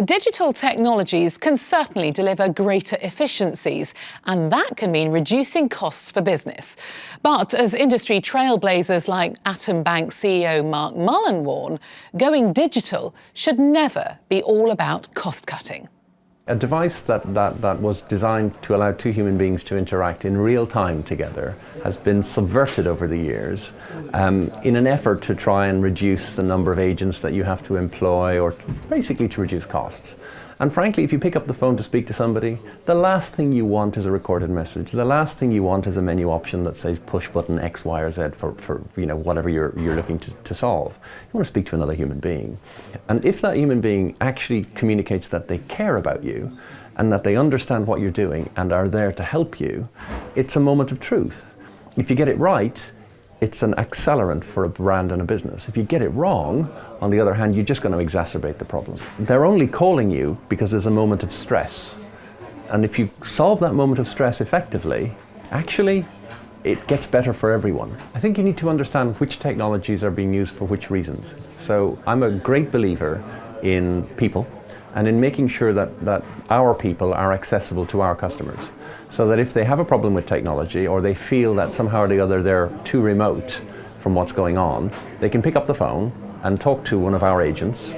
Digital technologies can certainly deliver greater efficiencies, and that can mean reducing costs for business. But as industry trailblazers like Atom Bank CEO Mark Mullen warn, going digital should never be all about cost-cutting. A device that was designed to allow two human beings to interact in real time together has been subverted over the years in an effort to try and reduce the number of agents that you have to employ, or basically to reduce costs. And frankly, if you pick up the phone to speak to somebody, the last thing you want is a recorded message. The last thing you want is a menu option that says push button X, Y, or Z for whatever you're looking to solve. You want to speak to another human being. And if that human being actually communicates that they care about you and that they understand what you're doing and are there to help you, it's a moment of truth. If you get it right, it's an accelerant for a brand and a business. If you get it wrong, on the other hand, you're just going to exacerbate the problem. They're only calling you because there's a moment of stress. And if you solve that moment of stress effectively, actually, it gets better for everyone. I think you need to understand which technologies are being used for which reasons. So I'm a great believer in people and in making sure that our people are accessible to our customers. So that if they have a problem with technology, or they feel that somehow or the other they're too remote from what's going on, they can pick up the phone and talk to one of our agents,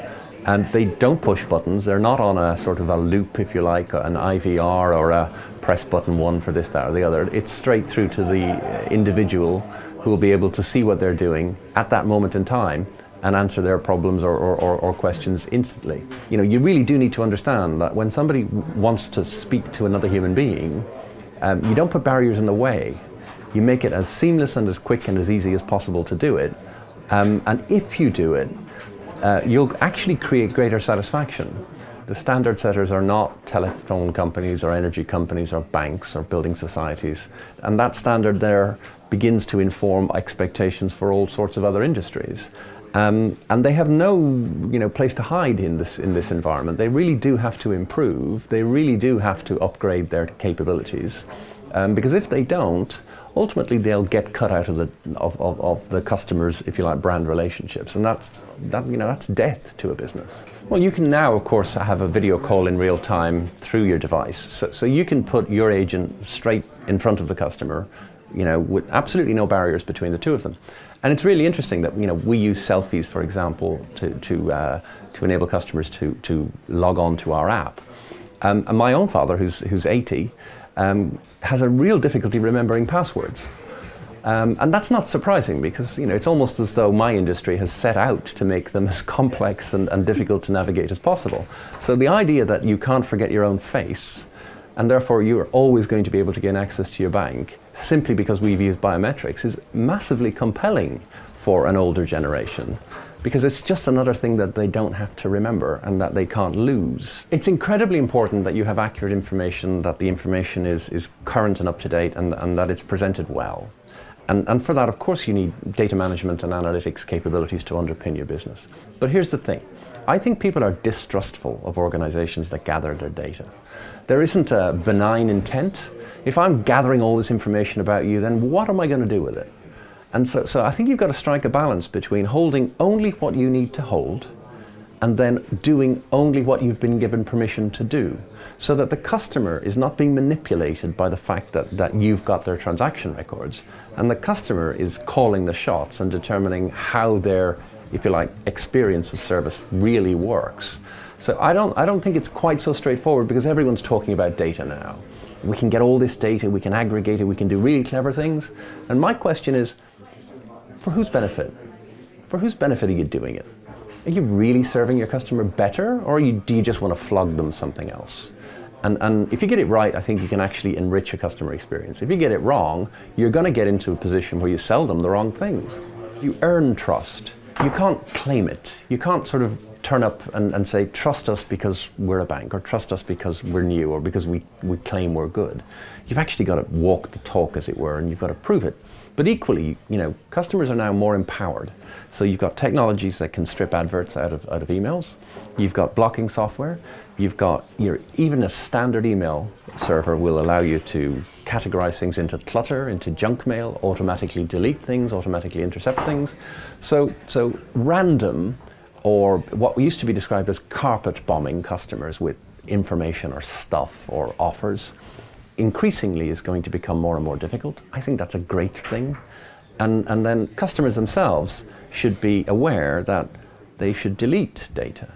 and they don't push buttons. They're not on a sort of a loop, if you like, an IVR or a press button one for this, that, or the other. It's straight through to the individual who will be able to see what they're doing at that moment in time and answer their problems or questions instantly. You know, you really do need to understand that when somebody wants to speak to another human being, you don't put barriers in the way. You make it as seamless and as quick and as easy as possible to do it. And if you do it, you'll actually create greater satisfaction. The standard setters are not telephone companies or energy companies or banks or building societies. And that standard there begins to inform expectations for all sorts of other industries. And they have no place to hide in this environment. They really do have to improve. They really do have to upgrade their capabilities. Because if they don't, ultimately they'll get cut out of the customers, if you like, brand relationships. And that's death to a business. Well, you can now, of course, have a video call in real time through your device. So you can put your agent straight in front of the customer, with absolutely no barriers between the two of them. And it's really interesting that we use selfies, for example, to enable customers to log on to our app. And my own father, who's 80, has a real difficulty remembering passwords. And that's not surprising, because it's almost as though my industry has set out to make them as complex and difficult to navigate as possible. So the idea that you can't forget your own face, and therefore you're always going to be able to gain access to your bank simply because we've used biometrics, is massively compelling for an older generation, because it's just another thing that they don't have to remember and that they can't lose. It's incredibly important that you have accurate information, that the information is current and up to date, and that it's presented well. And for that, of course, you need data management and analytics capabilities to underpin your business. But here's the thing. I think people are distrustful of organizations that gather their data. There isn't a benign intent. If I'm gathering all this information about you, then what am I going to do with it? And so I think you've got to strike a balance between holding only what you need to hold and then doing only what you've been given permission to do, so that the customer is not being manipulated by the fact that you've got their transaction records, and the customer is calling the shots and determining how their, if you like, experience of service really works. So I don't think it's quite so straightforward, because everyone's talking about data now. We can get all this data, we can aggregate it, we can do really clever things. And my question is, for whose benefit? For whose benefit are you doing it? Are you really serving your customer better, or do you just want to flog them something else? And if you get it right, I think you can actually enrich a customer experience. If you get it wrong, you're going to get into a position where you sell them the wrong things. You earn trust. You can't claim it. You can't sort of turn up and say, trust us because we're a bank, or trust us because we're new, or because we claim we're good. You've actually got to walk the talk, as it were, and you've got to prove it. But equally, customers are now more empowered. So you've got technologies that can strip adverts out of emails. You've got blocking software. You've got even a standard email server will allow you to categorize things into clutter, into junk mail, automatically delete things, automatically intercept things. So random or what used to be described as carpet bombing customers with information or stuff or offers, increasingly is going to become more and more difficult. I think that's a great thing. And then customers themselves should be aware that they should delete data,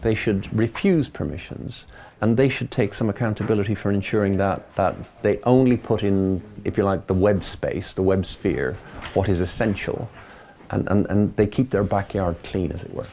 they should refuse permissions, and they should take some accountability for ensuring that they only put in, if you like, the web space, the web sphere, what is essential, and they keep their backyard clean, as it were.